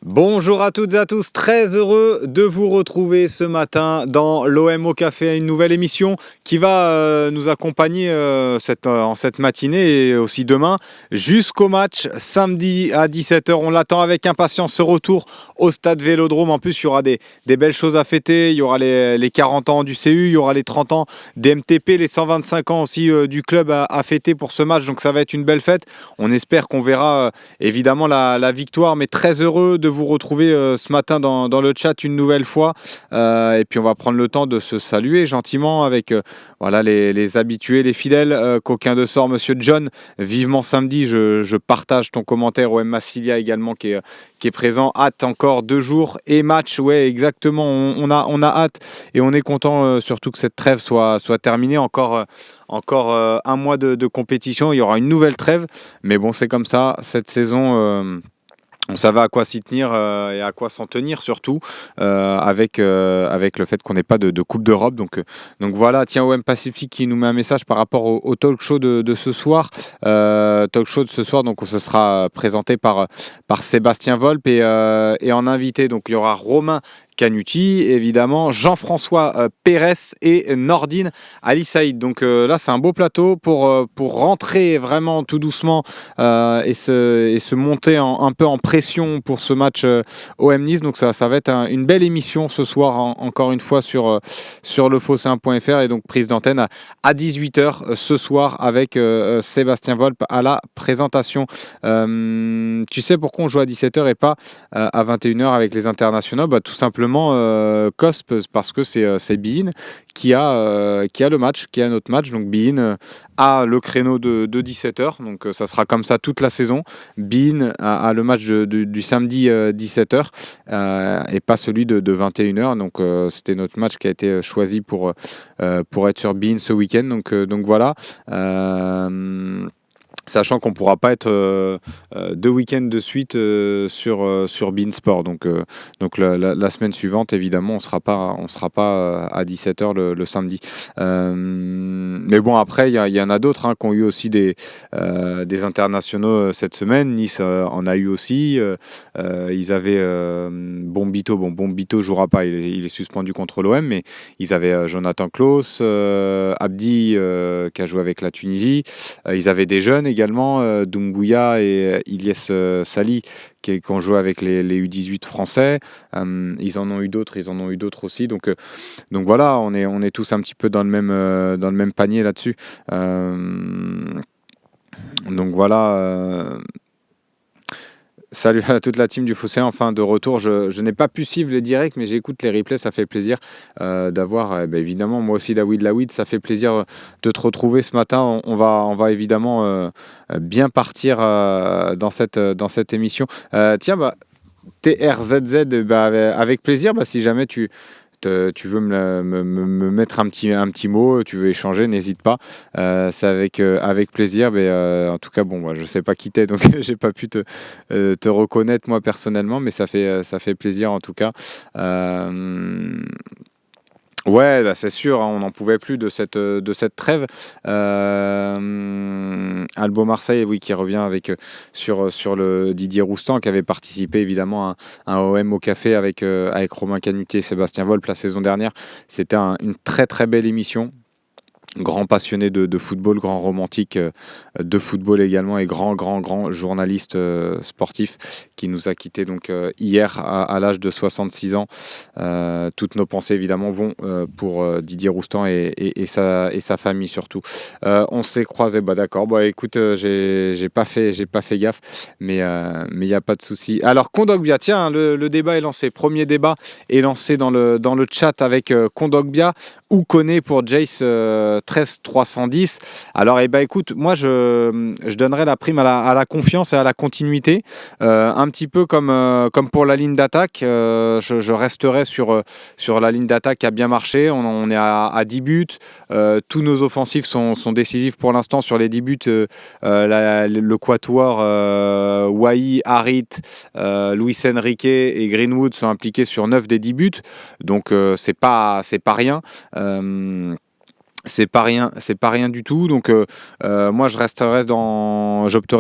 Bonjour à toutes et à tous, très heureux de vous retrouver ce matin dans l'OM au Café, une nouvelle émission qui va nous accompagner en cette matinée et aussi demain jusqu'au match samedi à 17h. On l'attend avec impatience, ce retour au stade Vélodrome. En plus, il y aura des belles choses à fêter. Il y aura les 40 ans du CU, il y aura les 30 ans des MTP, les 125 ans aussi du club à fêter pour ce match. Donc ça va être une belle fête. On espère qu'on verra évidemment la victoire, mais très heureux de vous retrouver ce matin dans le chat une nouvelle fois. Et puis on va prendre le temps de se saluer gentiment avec voilà, les habitués, les fidèles. Coquin de sort, monsieur John, vivement samedi. Je partage ton commentaire. OM Massilia également qui est présent. Hâte encore 2 jours et match. Ouais, exactement. On a hâte et on est content surtout que cette trêve soit terminée. Encore un mois de compétition. Il y aura une nouvelle trêve. Mais bon, c'est comme ça. Cette saison... on savait à quoi s'y tenir et à quoi s'en tenir surtout avec le fait qu'on n'ait pas de Coupe d'Europe. Donc voilà, tiens, OM Pacifique qui nous met un message par rapport au talk show de ce soir. Talk show de ce soir, donc ce sera présenté par Sébastien Volpe et en invité. Donc il y aura Romain Canuti, évidemment, Jean-François Pérez et Nordine Ali Saïd. Donc là, c'est un beau plateau pour rentrer vraiment tout doucement et se monter un peu en pression pour ce match OM Nice. Donc ça va être une belle émission ce soir, encore une fois, sur le Fosséen.fr. Et donc prise d'antenne à 18h ce soir avec Sébastien Volpe à la présentation. Tu sais pourquoi on joue à 17h et pas à 21h avec les internationaux? Tout simplement COSP, parce que c'est Bein qui a le match, qui a notre match. Donc Bein a le créneau de 17h, donc ça sera comme ça toute la saison. Bein a le match du samedi 17h et pas celui de 21h. Donc c'était notre match qui a été choisi pour être sur Bein ce week-end. Donc voilà. Sachant qu'on ne pourra pas être 2 week-ends de suite sur Bein Sport. Donc la semaine suivante, évidemment, on ne sera pas à 17h le samedi. Mais bon, après, il y en a d'autres qui ont eu aussi des internationaux cette semaine. Nice en a eu aussi. Ils avaient Bombito. Bon, Bombito ne jouera pas, il est suspendu contre l'OM, mais ils avaient Jonathan Klaus, Abdi qui a joué avec la Tunisie. Ils avaient des jeunes également, Doumbouya et Ilyes Sali qui ont joué avec les U18 français. Ils en ont eu d'autres aussi. Donc voilà, on est tous un petit peu dans le même panier là-dessus. Donc voilà. Salut à toute la team du Fosséen, enfin de retour. Je n'ai pas pu suivre les directs, mais j'écoute les replays, ça fait plaisir d'avoir, évidemment, moi aussi David, ça fait plaisir de te retrouver ce matin. On va évidemment bien partir dans cette émission. Tiens, TRZZ, avec plaisir, si jamais tu veux me mettre un petit mot, tu veux échanger, n'hésite pas. C'est avec plaisir. Mais en tout cas, bon, je sais pas qui t'es, donc j'ai pas pu te reconnaître moi personnellement, mais ça fait plaisir en tout cas. Ouais, c'est sûr, on n'en pouvait plus de cette trêve. Albo Marseille, oui, qui revient avec sur le Didier Roustan, qui avait participé évidemment à un OM au Café avec Romain Canuti et Sébastien Volpe la saison dernière. C'était une très très belle émission. Grand passionné de football, grand romantique de football également et grand journaliste sportif qui nous a quittés donc hier à l'âge de 66 ans. Toutes nos pensées évidemment vont pour Didier Roustan et sa famille surtout. On s'est croisés, d'accord. Écoute, j'ai pas fait gaffe, mais il y a pas de souci. Alors Kondogbia, tiens, le débat est lancé. Premier débat est lancé dans le chat avec Kondogbia ou Koné pour Jace 13310. Alors écoute, moi je donnerais la prime à la confiance et à la continuité, un petit peu comme pour la ligne d'attaque. Je resterai sur la ligne d'attaque qui a bien marché. On est à 10 buts. Tous nos offensifs sont décisifs pour l'instant sur les 10 buts. Le quatuor Wai, Harit, Luis Enrique et Greenwood sont impliqués sur 9 des 10 buts. Donc c'est pas rien. C'est pas rien du tout. Donc moi j'opterais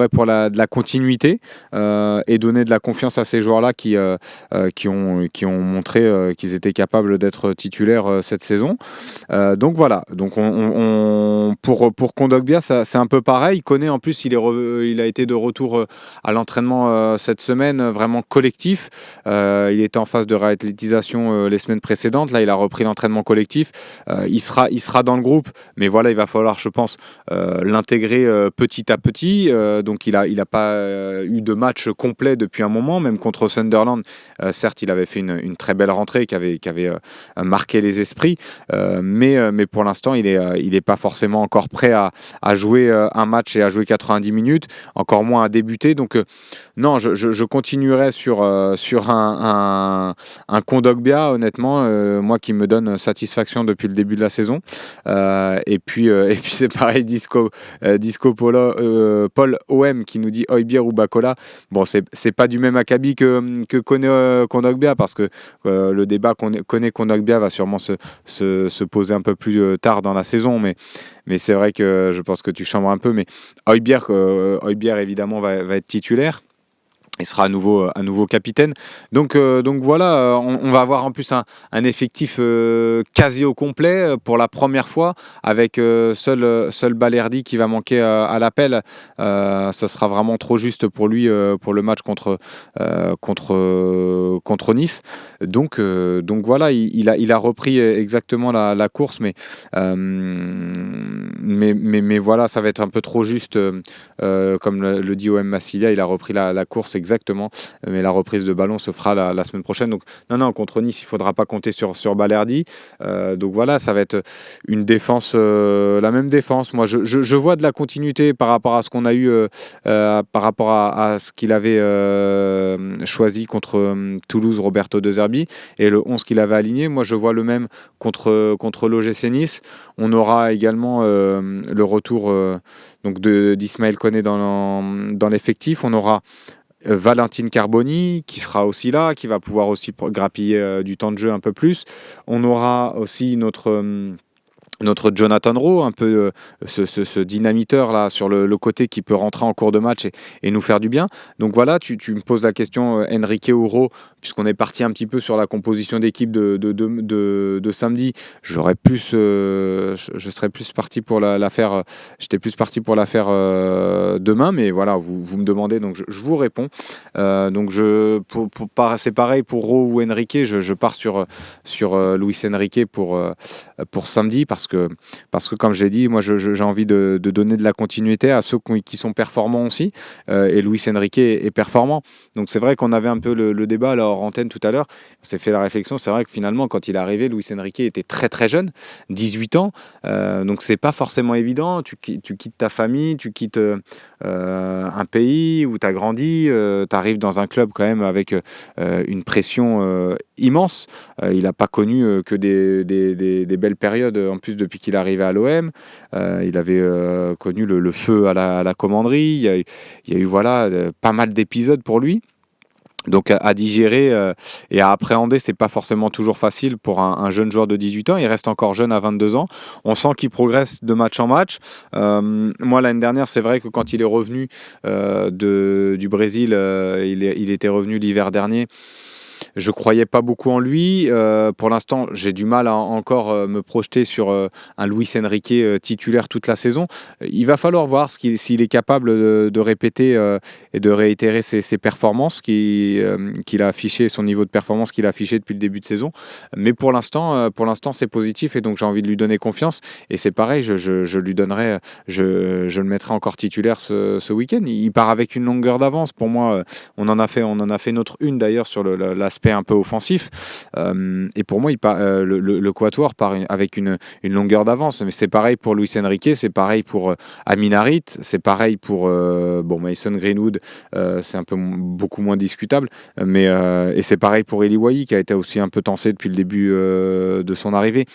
pour de la continuité et donner de la confiance à ces joueurs-là qui ont montré qu'ils étaient capables d'être titulaires cette saison. Donc voilà. Donc pour Kondogbia, c'est un peu pareil. Koné en plus il a été de retour à l'entraînement cette semaine, vraiment collectif. Il était en phase de réathlétisation les semaines précédentes. Là il a repris l'entraînement collectif. Il sera dans le groupe, mais voilà, il va falloir, je pense, l'intégrer petit à petit. Donc il a pas eu de match complet depuis un moment, même contre Sunderland. Certes, il avait fait une très belle rentrée qui avait marqué les esprits, mais pour l'instant, il est pas forcément encore prêt à jouer un match et à jouer 90 minutes, encore moins à débuter. Donc non, je continuerai sur un Kondogbia, honnêtement, moi qui me donne satisfaction depuis le début de la saison. Et puis c'est pareil, Disco Paul OM qui nous dit Højbjerg ou Bacola. Bon, c'est pas du même acabit que Kondogbia, parce que le débat Kondogbia va sûrement se poser un peu plus tard dans la saison, mais c'est vrai que je pense que tu chambres un peu, mais Højbjerg évidemment va être titulaire. Il sera à nouveau capitaine. Donc voilà, on va avoir en plus un effectif quasi au complet pour la première fois, avec seul Balerdi qui va manquer à l'appel. Ça sera vraiment trop juste pour lui pour le match contre Nice. Donc voilà, il a repris exactement la course, mais voilà, ça va être un peu trop juste. Comme le dit OM Massilia, il a repris la course exactement, mais la reprise de ballon se fera la semaine prochaine. Donc non, contre Nice, il ne faudra pas compter sur Balerdi. Donc voilà, ça va être une défense, la même défense. Moi, je vois de la continuité par rapport à ce qu'on a eu, par rapport à ce qu'il avait choisi contre Toulouse, Roberto De Zerbi, et le 11 qu'il avait aligné. Moi, je vois le même contre l'OGC Nice. On aura également le retour donc d'Ismaël Koné dans l'effectif. On aura Valentine Carboni qui sera aussi là, qui va pouvoir aussi grappiller du temps de jeu un peu plus. On aura aussi notre Jonathan Rowe, un peu ce dynamiteur là sur le côté qui peut rentrer en cours de match et nous faire du bien. Donc voilà, tu me poses la question Enrique ou Rowe, puisqu'on est parti un petit peu sur la composition d'équipe de samedi. Je serais plus parti pour la faire. J'étais plus parti pour la faire demain, mais voilà, vous me demandez, donc je vous réponds. Donc c'est pareil pour Rowe ou Enrique. Je pars sur Luis Enrique pour samedi, parce que comme j'ai dit, moi j'ai envie de donner de la continuité à ceux qui sont performants aussi, et Luis Enrique est performant. Donc c'est vrai qu'on avait un peu le débat là hors antenne tout à l'heure, on s'est fait la réflexion, c'est vrai que finalement quand il est arrivé, Luis Enrique était très très jeune, 18 ans, donc c'est pas forcément évident, tu quittes ta famille, tu quittes un pays où tu as grandi, tu arrives dans un club quand même avec une pression immense. Il n'a pas connu que des belles périodes, en plus depuis qu'il est arrivé à l'OM. Il avait connu le feu à la commanderie. Il y a eu voilà, pas mal d'épisodes pour lui. Donc à digérer et à appréhender, c'est pas forcément toujours facile pour un jeune joueur de 18 ans. Il reste encore jeune à 22 ans. On sent qu'il progresse de match en match. Moi, l'année dernière, c'est vrai que quand il est revenu du Brésil, il était revenu l'hiver dernier. Je croyais pas beaucoup en lui. Pour l'instant, j'ai du mal à encore me projeter sur un Luis Enrique titulaire toute la saison. Il va falloir voir s'il est capable de répéter et de réitérer ses performances qu'il a affiché, son niveau de performance qu'il a affiché depuis le début de saison. Mais pour l'instant, c'est positif, et donc j'ai envie de lui donner confiance. Et c'est pareil, je lui donnerai, je le mettrai encore titulaire ce week-end. Il part avec une longueur d'avance. Pour moi, on en a fait notre une d'ailleurs sur l'aspect un peu offensif, et pour moi le Quatuor part avec une longueur d'avance. Mais c'est pareil pour Luis Enrique, c'est pareil pour Amin Harit, c'est pareil pour Mason Greenwood, c'est beaucoup moins discutable, mais et c'est pareil pour Eli Wahi, qui a été aussi un peu tensé depuis le début de son arrivée.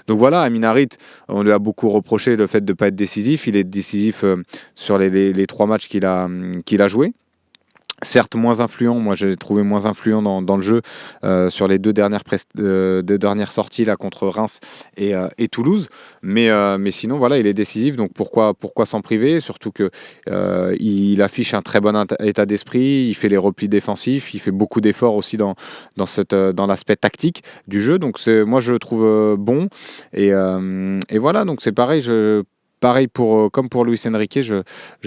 Donc voilà, Amin Harit, on lui a beaucoup reproché le fait de ne pas être décisif. Il est décisif sur les 3 matchs qu'il a joués. certes moins influent, moi j'ai trouvé moins influent dans le jeu sur les deux dernières sorties là contre Reims et Toulouse, mais sinon voilà, il est décisif, donc pourquoi s'en priver, surtout que il affiche un très bon état d'esprit, il fait les replis défensifs, il fait beaucoup d'efforts aussi dans l'aspect tactique du jeu, donc moi je le trouve bon, et voilà, donc c'est pareil, pareil comme pour Luis Enrique, je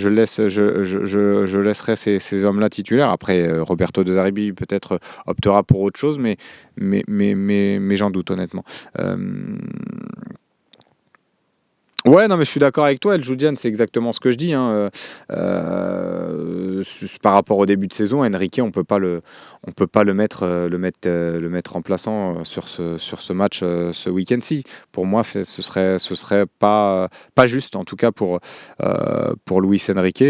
laisserai ces hommes-là titulaires. Après, Roberto De Zerbi peut-être optera pour autre chose, mais j'en doute honnêtement. Euh, Ouais, non, mais je suis d'accord avec toi. El Joudian, c'est exactement ce que je dis, hein. Par rapport au début de saison, Enrique, on peut pas le mettre remplaçant sur ce match ce week-end-ci. Pour moi, ce serait pas juste, en tout cas pour Luis Enrique.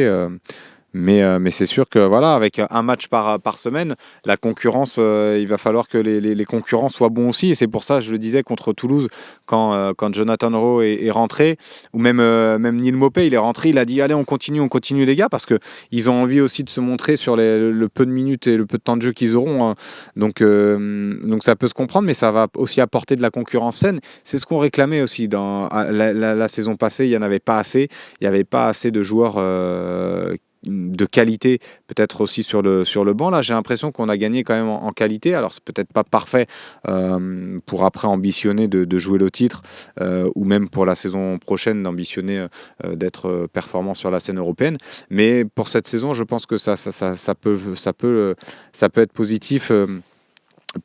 Mais c'est sûr que voilà, avec un match par semaine, la concurrence, il va falloir que les concurrents soient bons aussi. Et c'est pour ça, je le disais, contre Toulouse, quand Jonathan Rowe est rentré, ou même Neil Maupay, il est rentré, il a dit allez, on continue les gars, parce qu'ils ont envie aussi de se montrer sur le peu de minutes et le peu de temps de jeu qu'ils auront, hein. Donc ça peut se comprendre, mais ça va aussi apporter de la concurrence saine. C'est ce qu'on réclamait aussi dans la saison passée, il n'y en avait pas assez. Il n'y avait pas assez de joueurs de qualité, peut-être aussi sur le banc. Là, j'ai l'impression qu'on a gagné quand même en qualité. Alors, c'est peut-être pas parfait pour après ambitionner de jouer le titre ou même pour la saison prochaine d'ambitionner d'être performant sur la scène européenne. Mais pour cette saison, je pense que ça peut être positif.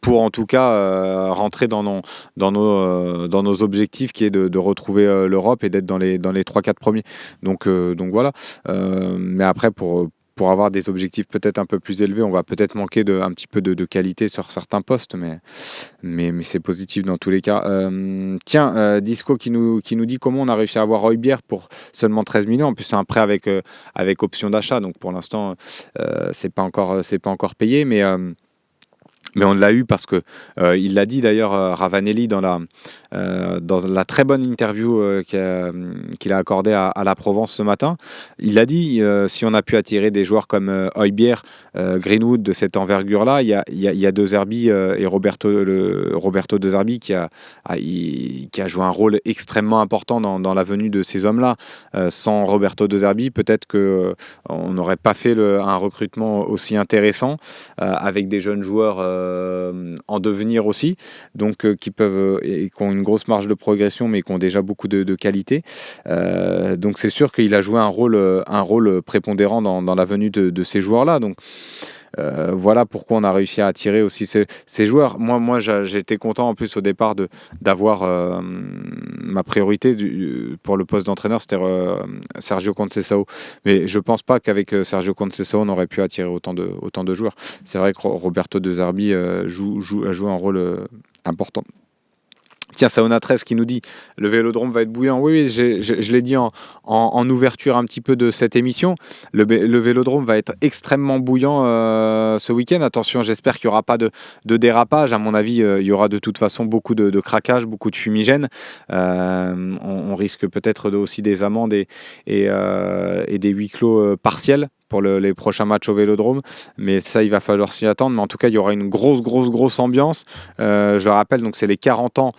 Pour en tout cas rentrer dans nos objectifs qui est de retrouver l'Europe et d'être dans les 3-4 premiers. Donc voilà. Mais après, pour avoir des objectifs peut-être un peu plus élevés, on va peut-être manquer un petit peu de qualité sur certains postes, mais c'est positif dans tous les cas. Tiens, Disco qui nous dit comment on a réussi à avoir Højbjerg pour seulement 13 millions. En plus, c'est un prêt avec option d'achat, donc pour l'instant, c'est pas encore payé, mais on l'a eu parce que il l'a dit d'ailleurs Ravanelli dans la très bonne interview qu'il a accordée à la Provence ce matin. Il a dit si on a pu attirer des joueurs comme Højbjerg, Greenwood de cette envergure-là, il y a De Zerbi et Roberto De Zerbi qui a joué un rôle extrêmement important dans la venue de ces hommes-là. Sans Roberto De Zerbi, peut-être que on n'aurait pas fait un recrutement aussi intéressant avec des jeunes joueurs en devenir aussi, donc qui peuvent et qui ont une grosse marge de progression, mais qui ont déjà beaucoup de qualité. Donc c'est sûr qu'il a joué un rôle prépondérant dans la venue de ces joueurs-là. Donc voilà pourquoi on a réussi à attirer aussi ces joueurs. Moi j'ai été content en plus au départ d'avoir ma priorité pour le poste d'entraîneur, c'était Sergio Conceição. Mais je pense pas qu'avec Sergio Conceição on aurait pu attirer autant de joueurs. C'est vrai que Roberto De Zerbi a joué un rôle important. Tiens, Saona 13 qui nous dit le Vélodrome va être bouillant. Oui, je l'ai dit en ouverture un petit peu de cette émission. Le Vélodrome va être extrêmement bouillant ce week-end. Attention, j'espère qu'il n'y aura pas de dérapage. À mon avis, il y aura de toute façon beaucoup de craquage, beaucoup de fumigène. On risque peut-être aussi des amendes et des huis clos partiels pour les prochains matchs au Vélodrome, mais ça il va falloir s'y attendre. Mais en tout cas il y aura une grosse ambiance. Je rappelle, donc c'est les 40 ans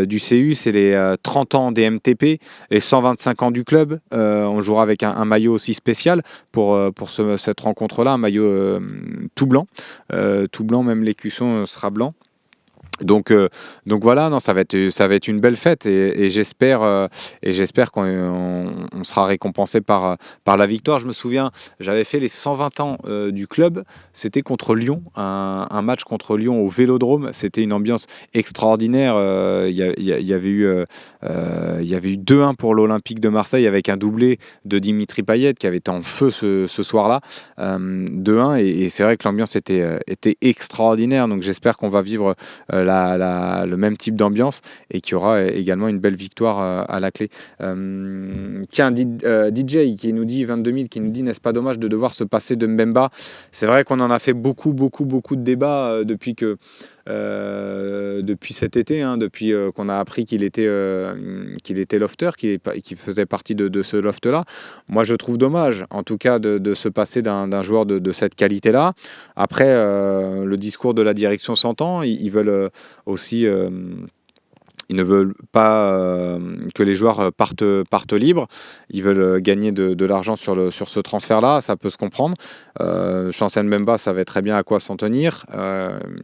du CU, c'est les 30 ans des MTP, les 125 ans du club. On jouera avec un maillot aussi spécial pour cette rencontre-là, un maillot tout blanc, même l'écusson sera blanc. Donc voilà, non, ça va être une belle fête et j'espère qu'on sera récompensé par la victoire. Je me souviens, j'avais fait les 120 ans du club, c'était contre Lyon, un match contre Lyon au Vélodrome. C'était une ambiance extraordinaire. Il y avait eu 2-1 pour l'Olympique de Marseille avec un doublé de Dimitri Payet qui avait été en feu ce soir-là, 2-1 et c'est vrai que l'ambiance était extraordinaire. Donc j'espère qu'on va vivre le même type d'ambiance et qu'il y aura également une belle victoire à la clé. Tiens, DJ qui nous dit 22 000, qui nous dit n'est-ce pas dommage de devoir se passer de Mbemba. C'est vrai qu'on en a fait beaucoup de débats depuis que depuis cet été, hein, depuis qu'on a appris qu'il était lofter, qu'il faisait partie de ce loft-là. Moi, je trouve dommage, en tout cas, de se passer d'un joueur de cette qualité-là. Après, le discours de la direction s'entend. Ils veulent aussi... Ils ne veulent pas que les joueurs partent libres. Ils veulent gagner de l'argent sur ce transfert-là. Ça peut se comprendre. Chancel Mbemba savait très bien à quoi s'en tenir.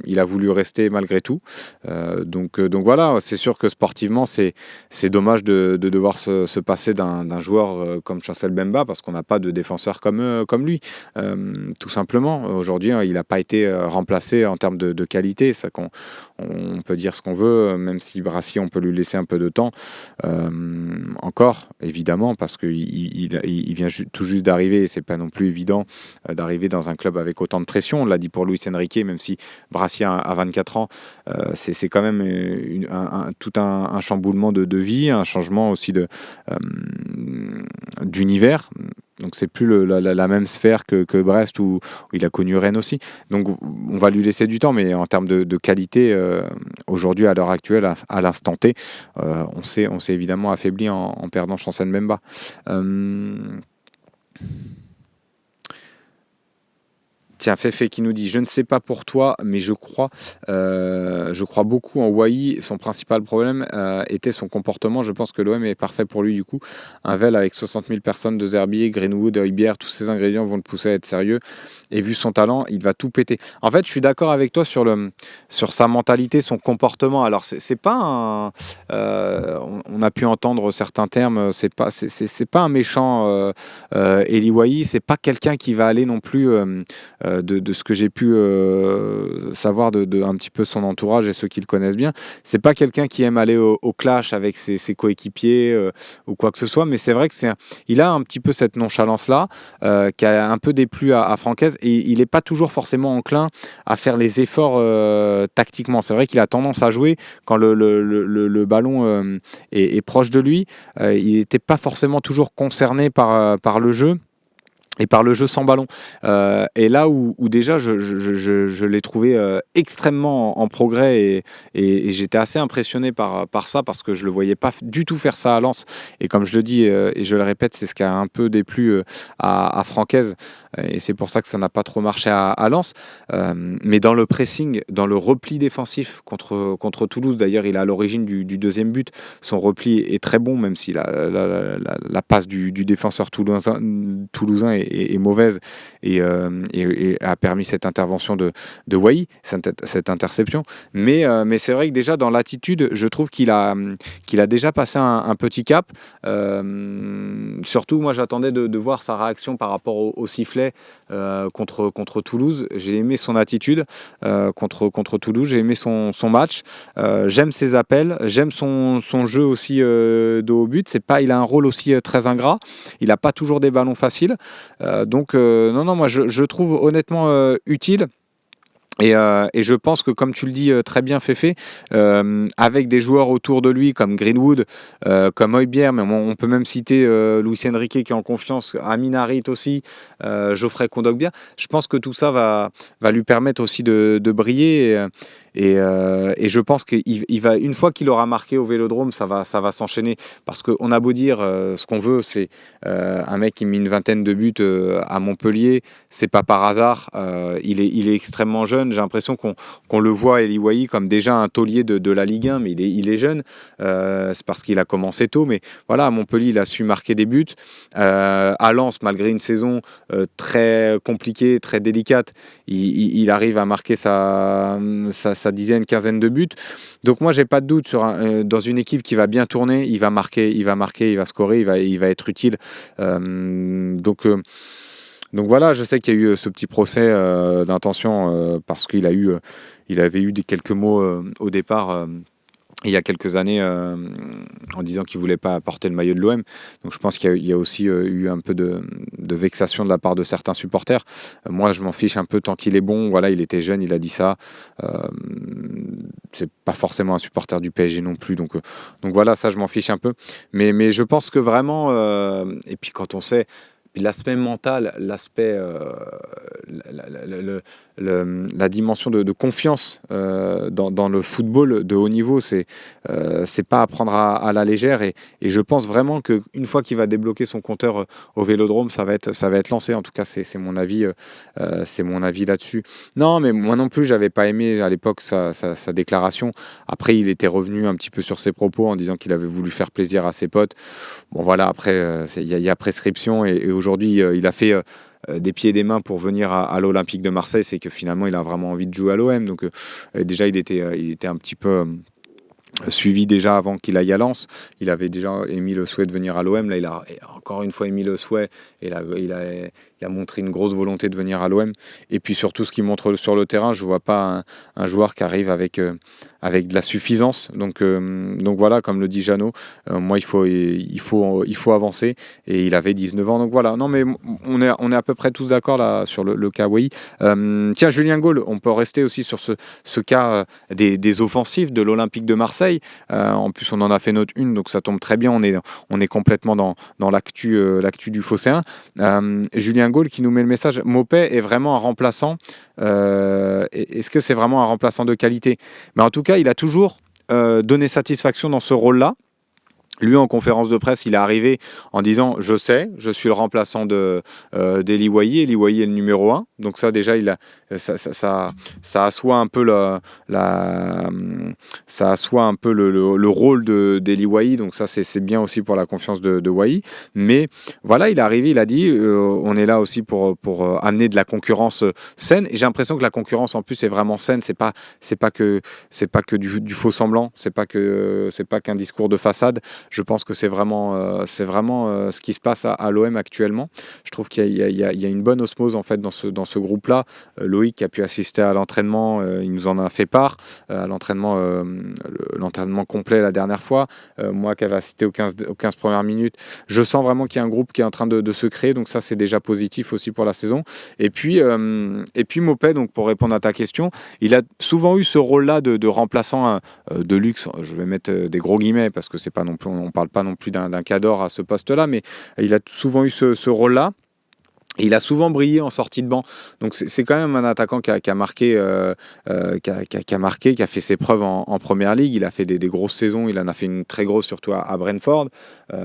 Il a voulu rester malgré tout. Donc voilà, c'est sûr que sportivement, c'est dommage de devoir se passer d'un joueur comme Chancel Mbemba parce qu'on n'a pas de défenseur comme lui. Tout simplement. Aujourd'hui, il n'a pas été remplacé en termes de qualité. Ça, on peut dire ce qu'on veut, même si Brassi, on peut lui laisser un peu de temps. Encore, évidemment, parce qu'il vient tout juste d'arriver, et c'est pas non plus évident d'arriver dans un club avec autant de pression. On l'a dit pour Luis Enrique, même si Brassi a 24 ans, c'est quand même tout un chamboulement de vie, un changement aussi d'univers. Donc c'est plus la même sphère que Brest où il a connu Rennes aussi. Donc on va lui laisser du temps, mais en termes de qualité, aujourd'hui, à l'heure actuelle, à l'instant T, on s'est évidemment affaibli en perdant Chancel Mbemba. Tiens, Féfé qui nous dit « Je ne sais pas pour toi, mais je crois beaucoup en Wai. Son principal problème était son comportement. Je pense que l'OM est parfait pour lui du coup. Un Vel avec 60 000 personnes, De Zerbi, Greenwood, Højbjerg, tous ces ingrédients vont le pousser à être sérieux. Et vu son talent, il va tout péter. » En fait, je suis d'accord avec toi sur sa mentalité, son comportement. Alors, c'est pas on a pu entendre certains termes. C'est pas un méchant Eli Wai. C'est pas quelqu'un qui va aller non plus... de ce que j'ai pu savoir de un petit peu son entourage et ceux qui le connaissent bien, c'est pas quelqu'un qui aime aller au clash avec ses coéquipiers ou quoi que ce soit, mais c'est vrai que il a un petit peu cette nonchalance là qui a un peu déplu à Francaise, et il n'est pas toujours forcément enclin à faire les efforts tactiquement. C'est vrai qu'il a tendance à jouer quand le ballon est proche de lui. Il n'était pas forcément toujours concerné par le jeu et par le jeu sans ballon. Et là où déjà je l'ai trouvé extrêmement en progrès, et j'étais assez impressionné par ça, parce que je le voyais pas du tout faire ça à Lens. Et comme je le dis et je le répète, c'est ce qui a un peu déplu à Francaise, et c'est pour ça que ça n'a pas trop marché à Lens. Mais dans le pressing, dans le repli défensif contre Toulouse, d'ailleurs il est à l'origine du deuxième but. Son repli est très bon, même si la passe du défenseur toulousain est mauvaise, et a permis cette intervention de Wai, cette interception. Mais c'est vrai que déjà dans l'attitude, je trouve qu'il a déjà passé un petit cap. Surtout, moi j'attendais de voir sa réaction par rapport au sifflet contre Toulouse. J'ai aimé son attitude contre Toulouse, j'ai aimé son match. J'aime ses appels, j'aime son jeu aussi de haut but. Il a un rôle aussi très ingrat. Il n'a pas toujours des ballons faciles. Donc non, moi je trouve honnêtement utile. Et je pense que, comme tu le dis très bien, Féfé, avec des joueurs autour de lui comme Greenwood, comme Højbjerg, mais on peut même citer Luis Enrique qui est en confiance, Amin Harit aussi, Geoffrey Kondogbia. Je pense que tout ça va lui permettre aussi de briller. Et je pense qu'il va, une fois qu'il aura marqué au Vélodrome, ça va s'enchaîner, parce qu'on a beau dire ce qu'on veut, c'est un mec qui met une vingtaine de buts à Montpellier, c'est pas par hasard. Il est extrêmement jeune. J'ai l'impression qu'on le voit, Eli Wai, comme déjà un taulier de la Ligue 1, mais il est jeune. C'est parce qu'il a commencé tôt, mais voilà, à Montpellier, il a su marquer des buts. À Lens, malgré une saison très compliquée, très délicate, il arrive à marquer sa dizaine, quinzaine de buts. Donc moi, j'ai pas de doute dans une équipe qui va bien tourner, il va marquer, il va scorer, il va être utile. Donc voilà, je sais qu'il y a eu ce petit procès d'intention parce qu'il avait eu quelques mots au départ. Il y a quelques années, en disant qu'il ne voulait pas porter le maillot de l'OM. Donc je pense qu'il y a aussi eu un peu de vexation de la part de certains supporters. Moi, je m'en fiche un peu tant qu'il est bon. Voilà, il était jeune, il a dit ça. C'est pas forcément un supporter du PSG non plus. Donc voilà, ça, je m'en fiche un peu. Mais je pense que vraiment... et puis quand on sait... Puis l'aspect mental, la dimension de confiance dans le football de haut niveau, c'est pas à prendre à la légère. Et je pense vraiment qu'une fois qu'il va débloquer son compteur au Vélodrome, ça va être lancé. En tout cas, c'est mon avis, là-dessus. Non, mais moi non plus, j'avais pas aimé à l'époque sa déclaration. Après, il était revenu un petit peu sur ses propos en disant qu'il avait voulu faire plaisir à ses potes. Bon, voilà, après, il y a prescription et aujourd'hui, il a fait des pieds et des mains pour venir à l'Olympique de Marseille. C'est que finalement, il a vraiment envie de jouer à l'OM. Donc, déjà, il était un petit peu suivi déjà avant qu'il aille à Lens. Il avait déjà émis le souhait de venir à l'OM. Là, il a encore une fois émis le souhait et là, il a montré une grosse volonté de venir à l'OM. Et puis surtout, ce qu'il montre sur le terrain, je ne vois pas un joueur qui arrive avec de la suffisance. Donc voilà, comme le dit Jeannot, moi, il faut avancer. Et il avait 19 ans. Donc voilà, non, mais on est à peu près tous d'accord là sur le cas Wai. Tiens, Julien Gaule, on peut rester aussi sur ce cas des offensifs de l'Olympique de Marseille. En plus, on en a fait notre une, donc ça tombe très bien. On est complètement dans l'actu du Phocéen. Julien Gaule qui nous met le message: Maupay est vraiment un remplaçant. Est-ce que c'est vraiment un remplaçant de qualité? Mais en tout cas, il a toujours donné satisfaction dans ce rôle-là. Lui, en conférence de presse, il est arrivé en disant: je suis le remplaçant d'Eli Wahi. Eli Wahi est le numéro 1. Donc ça, déjà, ça assoit un peu le rôle d'Eli Wahi. Donc ça, c'est bien aussi pour la confiance de Wahi. Mais voilà, il est arrivé, il a dit on est là aussi pour amener de la concurrence saine. Et j'ai l'impression que la concurrence, en plus, est vraiment saine. C'est pas que du faux semblant. C'est pas qu'un discours de façade. Je pense que c'est vraiment ce qui se passe à l'OM actuellement. Je trouve qu'il y a une bonne osmose en fait dans ce groupe-là. Loïc qui a pu assister à l'entraînement, il nous en a fait part, à l'entraînement complet la dernière fois. Moi qui avais assisté aux 15 premières minutes, je sens vraiment qu'il y a un groupe qui est en train de se créer. Donc ça, c'est déjà positif aussi pour la saison. Et puis Maupay, donc pour répondre à ta question, il a souvent eu ce rôle-là de remplaçant de luxe. Je vais mettre des gros guillemets parce que c'est pas non plus, on parle pas non plus d'un cadre à ce poste-là, mais il a souvent eu ce rôle-là. Et il a souvent brillé en sortie de banc. Donc c'est quand même un attaquant qui a marqué, qui a fait ses preuves en première ligue. Il a fait des grosses saisons. Il en a fait une très grosse, surtout à Brentford.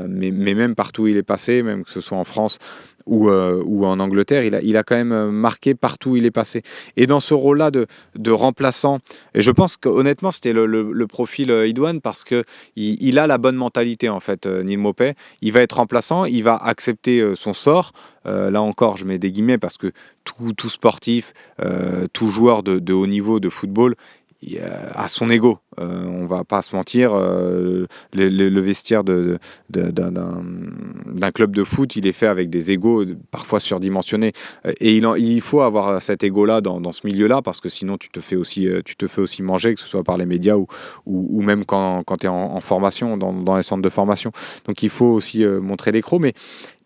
Mais même partout où il est passé, même que ce soit en France ou en Angleterre, il a quand même marqué partout où il est passé. Et dans ce rôle-là de remplaçant, et je pense qu'honnêtement, c'était le profil idoine parce qu'il a la bonne mentalité, en fait, Neal Maupay. Il va être remplaçant, il va accepter son sort. Là encore, je mets des guillemets parce que tout sportif, tout joueur de haut niveau de football a son ego. On va pas se mentir, le vestiaire d'un club de foot, il est fait avec des égos parfois surdimensionnés. Et il faut avoir cet ego-là dans ce milieu-là parce que sinon tu te fais aussi manger, que ce soit par les médias ou même quand tu es en formation, dans les centres de formation. Donc il faut aussi montrer les crocs. Mais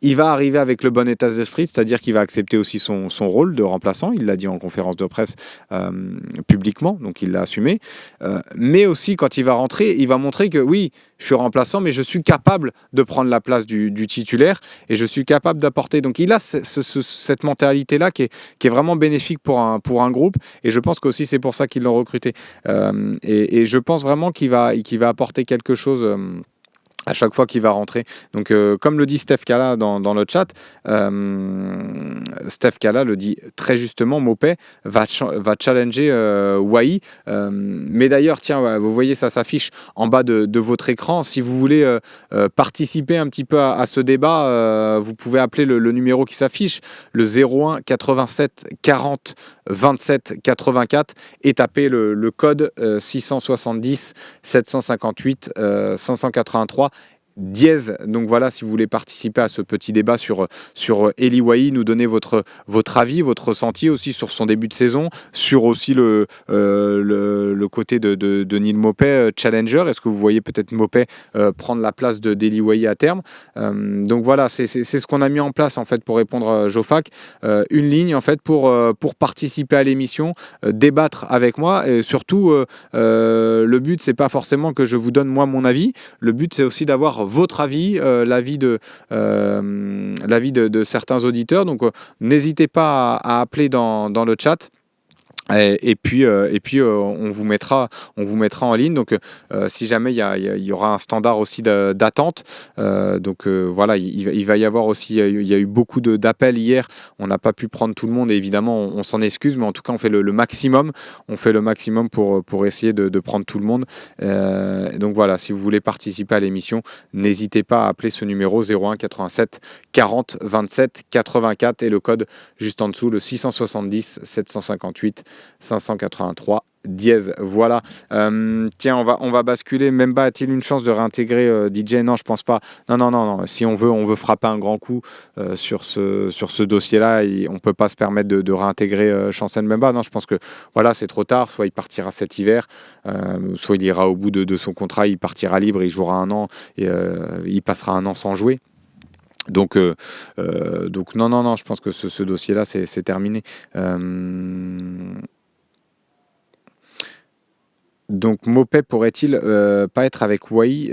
il va arriver avec le bon état d'esprit, c'est-à-dire qu'il va accepter aussi son rôle de remplaçant. Il l'a dit en conférence de presse publiquement, donc il l'a assumé. Mais aussi, quand il va rentrer, il va montrer que oui, je suis remplaçant, mais je suis capable de prendre la place du titulaire et je suis capable d'apporter. Donc il a cette mentalité-là qui est vraiment bénéfique pour un groupe. Et je pense qu'aussi c'est pour ça qu'ils l'ont recruté. Et je pense vraiment qu'il va apporter quelque chose à chaque fois qu'il va rentrer. Donc, comme le dit Steph Kala dans le chat, Steph Kala le dit très justement, Maupay va challenger Wahi. Mais d'ailleurs, tiens, vous voyez, ça s'affiche en bas de votre écran. Si vous voulez participer un petit peu à ce débat, vous pouvez appeler le numéro qui s'affiche, le 01 87 40 27 84, et taper le code 670 758 583 dièse. Donc voilà, si vous voulez participer à ce petit débat sur Eli Wahi, nous donner votre avis, votre ressenti aussi sur son début de saison, sur aussi le côté de Neal Maupay, challenger. Est-ce que vous voyez peut-être Maupay prendre la place d'Eli Wahi à terme? Donc voilà, c'est ce qu'on a mis en place en fait pour répondre à Jofac. Une ligne en fait pour participer à l'émission, débattre avec moi, et surtout le but c'est pas forcément que je vous donne moi mon avis. Le but c'est aussi d'avoir votre avis, l'avis de certains auditeurs. Donc, n'hésitez pas à appeler dans le chat. Et puis, on vous mettra en ligne. Donc, si jamais il y aura un standard aussi d'attente. Donc, voilà, il va y avoir aussi. Il y a eu beaucoup d'appels hier. On n'a pas pu prendre tout le monde. Et évidemment, on s'en excuse, mais en tout cas, on fait le maximum. On fait le maximum pour essayer de prendre tout le monde. Donc voilà, si vous voulez participer à l'émission, n'hésitez pas à appeler ce numéro 01 87 40 27 84 et le code juste en dessous, le 670 758 583 dièse. Voilà. Tiens, on va basculer. Memba a-t-il une chance de réintégrer DJ? Non, je pense pas. Non. Si on veut frapper un grand coup sur ce dossier-là. On peut pas se permettre de réintégrer Chancel Memba. Non, je pense que voilà, c'est trop tard. Soit il partira cet hiver, soit il ira au bout de son contrat, il partira libre, il jouera un an et il passera un an sans jouer. Donc non, je pense que ce dossier-là, c'est terminé. Donc Mopé pourrait-il pas être avec Wai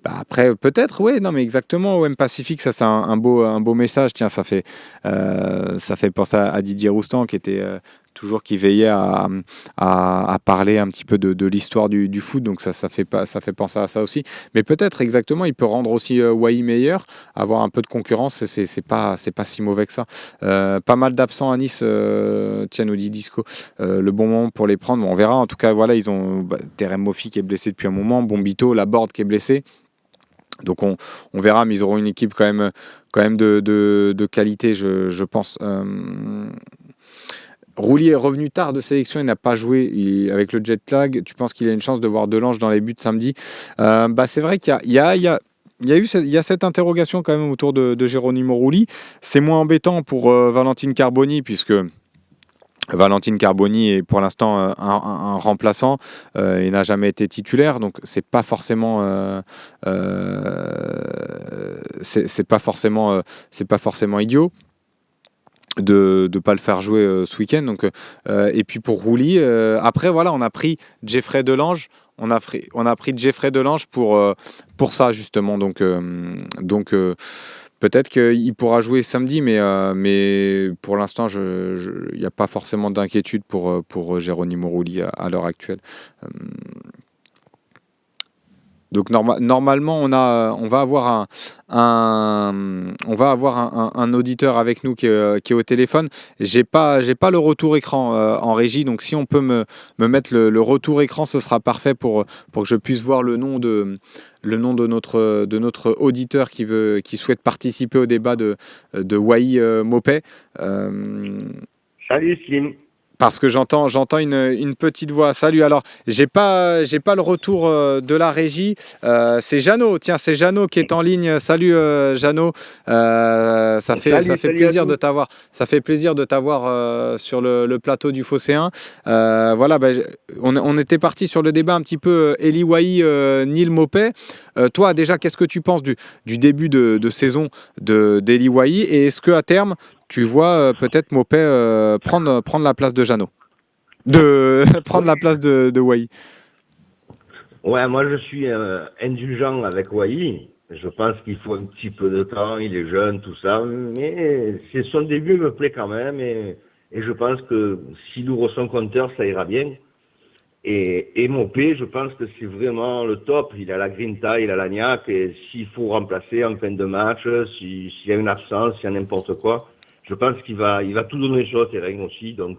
après peut-être, oui, non mais exactement. OM Pacifique, ça c'est un beau message. Tiens, ça fait penser à Didier Roustan qui veillait à parler un petit peu de l'histoire du foot. Donc ça fait penser à ça aussi. Mais peut-être exactement, il peut rendre aussi Wai meilleur, avoir un peu de concurrence. C'est pas si mauvais que ça. Pas mal d'absents à Nice. Tiens, nous dit Disco. Le bon moment pour les prendre. Bon, on verra. En tout cas, voilà, ils ont Terem Moffi qui est blessé depuis un moment, Bombito, Laborde qui est blessé. Donc on verra, mais ils auront une équipe quand même de qualité, je pense. Roulier est revenu tard de sélection, il n'a pas joué avec le jet lag. Tu penses qu'il a une chance de voir Delange dans les buts samedi? C'est vrai qu'il y a cette interrogation quand même autour de Geronimo Rulli. C'est moins embêtant pour Valentine Carboni, puisque Valentine Carboni est pour l'instant un remplaçant. Il n'a jamais été titulaire, donc c'est pas forcément idiot de pas le faire jouer ce week-end. Donc et puis pour Rouly, après voilà, on a pris Jeffrey Delange. On a pris Jeffrey Delange pour ça justement. Donc peut-être qu'il pourra jouer samedi, mais pour l'instant, il n'y a pas forcément d'inquiétude pour Geronimo Rulli à l'heure actuelle. Donc normalement, on va avoir un auditeur avec nous qui est au téléphone. J'ai pas le retour écran en régie, donc si on peut me mettre le retour écran, ce sera parfait pour que je puisse voir le nom de notre auditeur qui souhaite participer au débat de Wai Mopé. Salut Slim. Parce que j'entends une petite voix. Salut. Alors, j'ai pas le retour de la régie. C'est Jeannot. Tiens, c'est Jeannot qui est en ligne. Salut Jeannot. Ça fait plaisir de t'avoir. Ça fait plaisir de t'avoir sur le plateau du Phocéen. Voilà. On était parti sur le débat un petit peu Eli Wai, Neil Mopé. Toi, déjà, qu'est-ce que tu penses du début de saison d'Eli Wai, et est-ce que à terme tu vois peut-être Mopé prendre la place de Jeannot, prendre la place de Wai? Ouais, moi je suis indulgent avec Wai. Je pense qu'il faut un petit peu de temps, il est jeune, tout ça, mais son début me plaît quand même, et je pense que s'il ouvre son compteur, ça ira bien. Et Mopé, je pense que c'est vraiment le top. Il a la grinta, il a la niaque, et s'il faut remplacer en fin de match, s'il y a une absence, s'il y a n'importe quoi, je pense qu'il va tout donner sur le terrain aussi. Donc,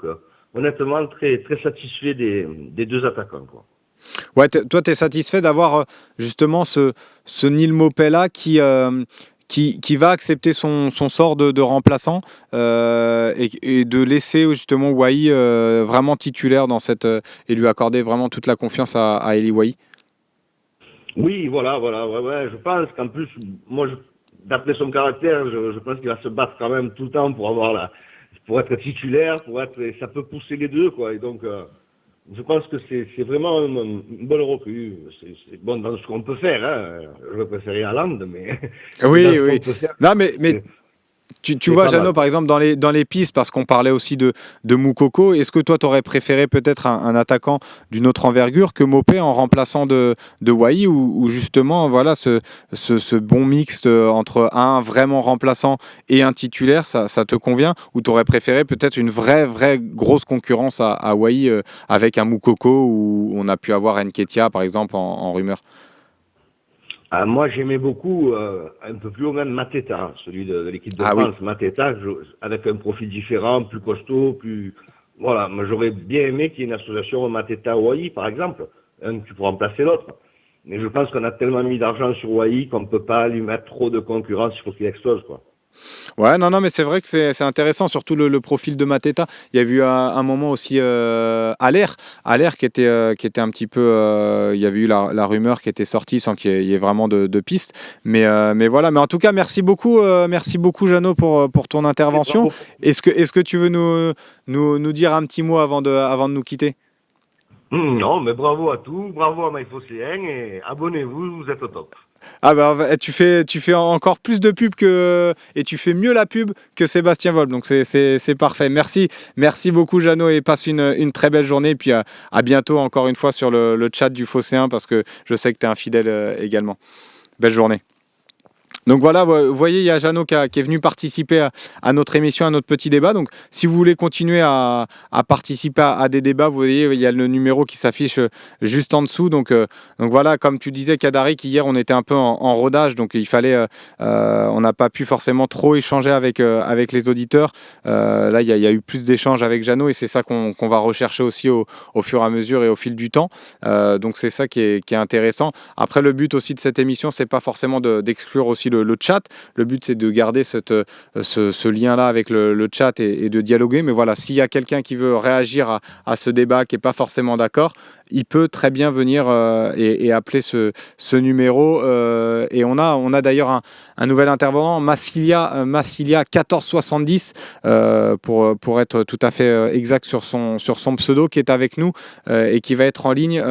honnêtement, très, très satisfait des deux attaquants, quoi. Ouais, toi, tu es satisfait d'avoir justement ce Neil Mopé-là qui va accepter son sort de remplaçant et de laisser justement Wai vraiment titulaire dans et lui accorder vraiment toute la confiance à Eli Wai? Oui, voilà, ouais, je pense qu'en plus, moi, d'après son caractère, je pense qu'il va se battre quand même tout le temps pour être titulaire, ça peut pousser les deux, quoi. Et donc, je pense que c'est vraiment une bonne recrue. C'est bon dans ce qu'on peut faire, hein. Je préférais Haaland, mais oui. Non, mais Tu C'est vois, pas Jeannot, mal. par exemple, dans les pistes, parce qu'on parlait aussi de Moukoko, est-ce que toi, tu aurais préféré peut-être un attaquant d'une autre envergure que Mopé en remplaçant de Wai, ou justement, voilà, ce bon mixte entre un vraiment remplaçant et un titulaire, ça te convient? Ou tu aurais préféré peut-être une vraie grosse concurrence à Wai avec un Moukoko, où on a pu avoir Nketiah, par exemple, en rumeur? Moi, j'aimais beaucoup, un peu plus haut même, Mateta, celui de l'équipe de Ah oui. France. Mateta, avec un profil différent, plus costaud, plus... Voilà, moi j'aurais bien aimé qu'il y ait une association Mateta-Wai, par exemple, un qui pourra remplacer l'autre. Mais je pense qu'on a tellement mis d'argent sur Wai qu'on ne peut pas lui mettre trop de concurrence, il faut qu'il explose, quoi. Ouais, non, mais c'est vrai que c'est intéressant, surtout le profil de Mateta. Il y a eu un moment aussi Aller qui était un petit peu. Il y avait eu la rumeur qui était sortie sans qu'il y ait vraiment de piste. Mais voilà, mais en tout cas, merci beaucoup Jeannot pour ton Et intervention. bravo. Est-ce que tu veux nous dire un petit mot avant de nous quitter? Non, mais bravo à tous, bravo à MyFocéen et abonnez-vous, vous êtes au top. Ah bah tu fais encore plus de pub et tu fais mieux la pub que Sébastien Volpe, donc c'est parfait. Merci beaucoup Jeannot, et passe une très belle journée, et puis à bientôt encore une fois sur le chat du Phocéen, parce que je sais que tu es un fidèle également. Belle journée. Donc voilà, vous voyez, il y a Jeannot qui est venu participer à notre émission, à notre petit débat. Donc si vous voulez continuer à participer à des débats, vous voyez, il y a le numéro qui s'affiche juste en dessous. Donc voilà, comme tu disais, Kadaric, hier on était un peu en rodage, donc il fallait, on n'a pas pu forcément trop échanger avec les auditeurs. Là, il y a eu plus d'échanges avec Jeannot, et c'est ça qu'on va rechercher aussi au fur et à mesure et au fil du temps. Donc c'est ça qui est intéressant. Après, le but aussi de cette émission, c'est pas forcément d'exclure aussi le chat. Le but, c'est de garder ce lien-là avec le chat, et de dialoguer. Mais voilà, s'il y a quelqu'un qui veut réagir à ce débat, qui n'est pas forcément d'accord, il peut très bien venir et appeler ce numéro. Et on a d'ailleurs un nouvel intervenant, Massilia 1470, pour être tout à fait exact sur son pseudo, qui est avec nous et qui va être en ligne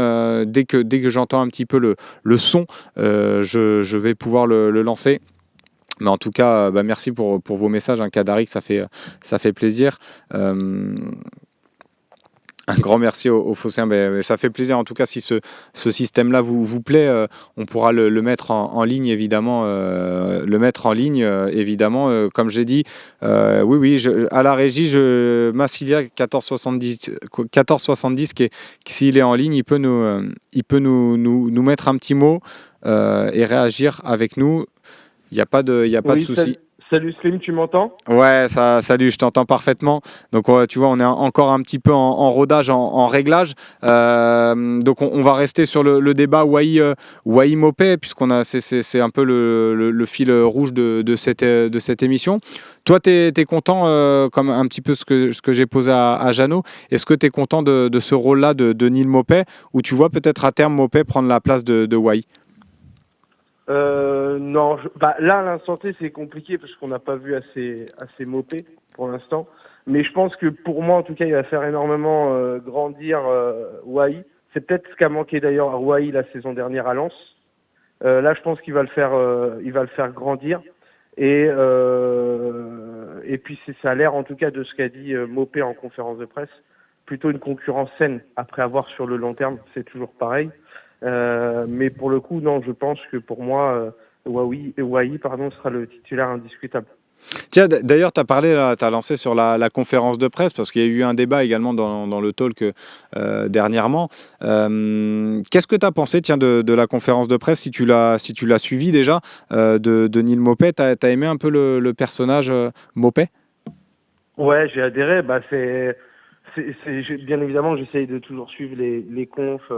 dès que j'entends un petit peu le son. Je vais pouvoir le lancer. Mais en tout cas, merci pour vos messages, hein, Kadaric, ça fait plaisir. Un grand merci aux Phocéens. Mais ça fait plaisir, en tout cas, si ce système-là vous plaît, on pourra le mettre en ligne, évidemment. Comme j'ai dit, oui, à la régie, Massilia 1470, s'il est en ligne, il peut nous mettre un petit mot et réagir avec nous. Il n'y a pas de Oui, souci. salut Slim, tu m'entends? Ouais, salut, je t'entends parfaitement. Donc, tu vois, on est encore un petit peu en rodage, en réglage. Donc, on va rester sur le débat Wai Mopé, c'est un peu le fil rouge de cette émission. Toi, tu es content, comme un petit peu ce que j'ai posé à Jeannot. Est-ce que tu es content de ce rôle-là de Neil Mopé, ou tu vois peut-être à terme Mopé prendre la place de Wai? Non, là, à l'instant T, c'est compliqué parce qu'on n'a pas vu assez Mopé pour l'instant. Mais je pense que pour moi, en tout cas, il va faire énormément grandir Wai. C'est peut-être ce qu'a manqué d'ailleurs à Wai la saison dernière à Lens. Là, je pense qu'il va il va le faire grandir. Et puis, ça a l'air, en tout cas, de ce qu'a dit Mopé en conférence de presse, plutôt une concurrence saine. Après avoir sur le long terme, c'est toujours pareil. Mais pour le coup, non, je pense que pour moi, Wai sera le titulaire indiscutable. Tiens, d'ailleurs, tu as lancé sur la conférence de presse, parce qu'il y a eu un débat également dans le talk dernièrement. Qu'est-ce que tu as pensé, tiens, de la conférence de presse, si tu l'as suivi déjà, de Neil Mopé? Tu as aimé un peu le personnage Mopé? Ouais, j'ai adhéré. Bien évidemment, j'essaye de toujours suivre les confs,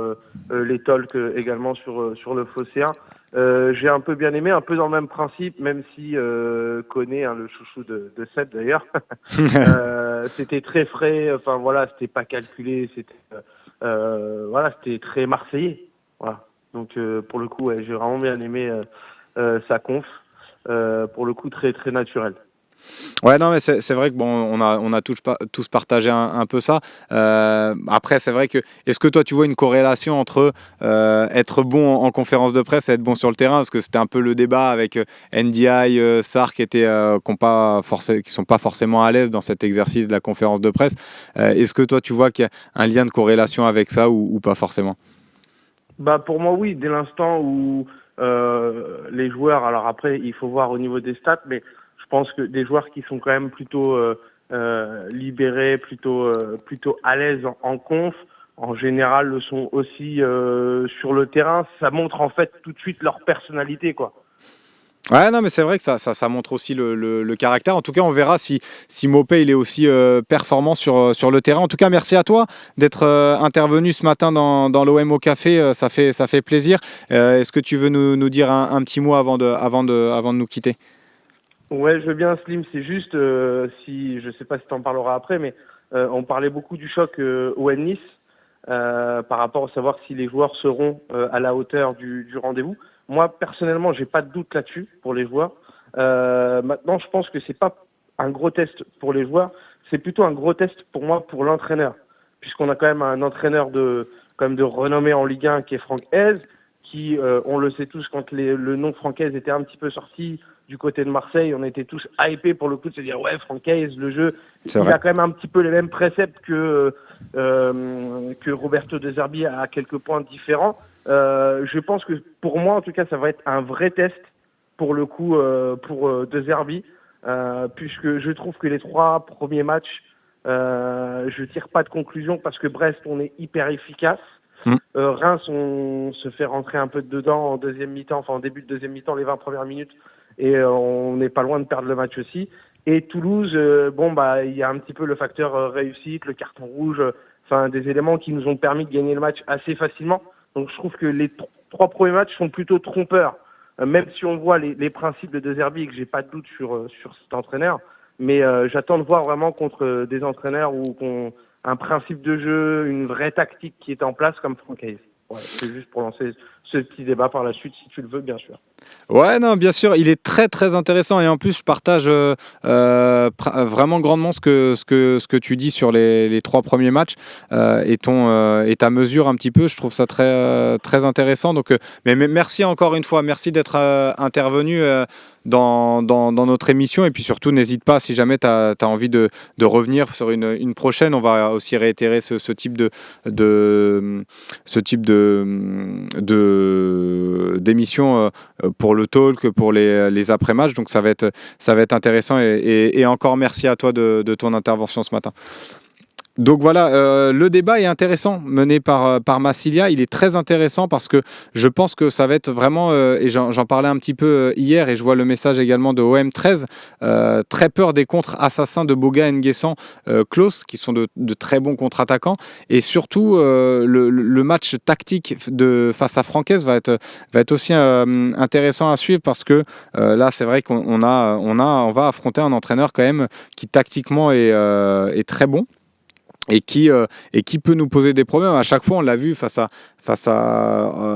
les talks également sur le Phocéen. J'ai un peu bien aimé, un peu dans le même principe, même si Koné, hein, le chouchou de Seb d'ailleurs, c'était très frais. Enfin voilà, c'était pas calculé, c'était très marseillais. Voilà. Donc pour le coup, ouais, j'ai vraiment bien aimé sa conf. Pour le coup, très très naturel. Ouais, non, mais c'est vrai que bon, on a tous partagé un peu ça. Après, c'est vrai que est-ce que toi tu vois une corrélation entre être bon en conférence de presse et être bon sur le terrain, parce que c'était un peu le débat avec NDI, Sarr qui sont pas forcément à l'aise dans cet exercice de la conférence de presse. Est-ce que toi tu vois qu'il y a un lien de corrélation avec ça ou pas forcément? Bah pour moi oui, dès l'instant où les joueurs, alors après il faut voir au niveau des stats, mais je pense que des joueurs qui sont quand même plutôt libérés, plutôt à l'aise en conf, en général le sont aussi sur le terrain. Ça montre en fait tout de suite leur personnalité quoi. Ouais, non, mais c'est vrai que ça montre aussi le caractère. En tout cas, on verra si Maupay il est aussi performant sur le terrain. En tout cas, merci à toi d'être intervenu ce matin dans l'OM au café. Ça fait plaisir. Est-ce que tu veux nous dire un petit mot avant de nous quitter? Ouais, je veux bien Slim, c'est juste si je sais pas si tu en parleras après, mais on parlait beaucoup du choc OM-Nice par rapport à savoir si les joueurs seront à la hauteur du rendez-vous. Moi personnellement, j'ai pas de doute là-dessus pour les joueurs. Maintenant, je pense que c'est pas un gros test pour les joueurs, c'est plutôt un gros test pour moi pour l'entraîneur, puisqu'on a quand même un entraîneur quand même de renommée en Ligue 1 qui est Franck Hez, qui on le sait tous quand le nom Franck Hez était un petit peu sorti du côté de Marseille, on était tous hypés pour le coup de se dire ouais Franck Hez, le jeu, C'est il vrai. a quand même un petit peu les mêmes préceptes que Roberto De Zerbi à quelques points différents. Je pense que pour moi en tout cas ça va être un vrai test pour le coup pour De Zerbi, puisque je trouve que les 3 premiers matchs je tire pas de conclusion parce que Brest on est hyper efficace. Mm. Reims, on se fait rentrer un peu dedans en deuxième mi-temps, enfin en début de deuxième mi-temps, les 20 premières minutes, et on n'est pas loin de perdre le match aussi. Et Toulouse, bon bah il y a un petit peu le facteur réussite, le carton rouge, enfin des éléments qui nous ont permis de gagner le match assez facilement. Donc je trouve que les 3 premiers matchs sont plutôt trompeurs, même si on voit les principes de De Zerbi et que j'ai pas de doute sur cet entraîneur. Mais j'attends de voir vraiment contre des entraîneurs où un principe de jeu, une vraie tactique qui est en place comme Franck Hayes. Ouais, c'est juste pour lancer ce petit débat par la suite, si tu le veux, bien sûr. Ouais, non, bien sûr, il est très très intéressant et en plus je partage vraiment grandement ce que tu dis sur les 3 premiers matchs et ta mesure un petit peu. Je trouve ça très très intéressant. Donc, mais merci encore une fois, merci d'être intervenu dans notre émission et puis surtout n'hésite pas si jamais tu as envie de revenir sur une prochaine. On va aussi réitérer ce type d'émission pour le talk, pour les après-matchs. Donc ça va être intéressant et encore merci à toi de ton intervention ce matin. Donc voilà, le débat est intéressant, mené par Massilia. Il est très intéressant parce que je pense que ça va être vraiment, et j'en parlais un petit peu hier, et je vois le message également de OM13, très peur des contres assassins de Boga, Nguessan, Klose, qui sont de très bons contre-attaquants. Et surtout, le match tactique face à Francaise va être aussi intéressant à suivre parce que là, c'est vrai qu'on va affronter un entraîneur quand même qui tactiquement est très bon. Et qui peut nous poser des problèmes. À chaque fois, on l'a vu face à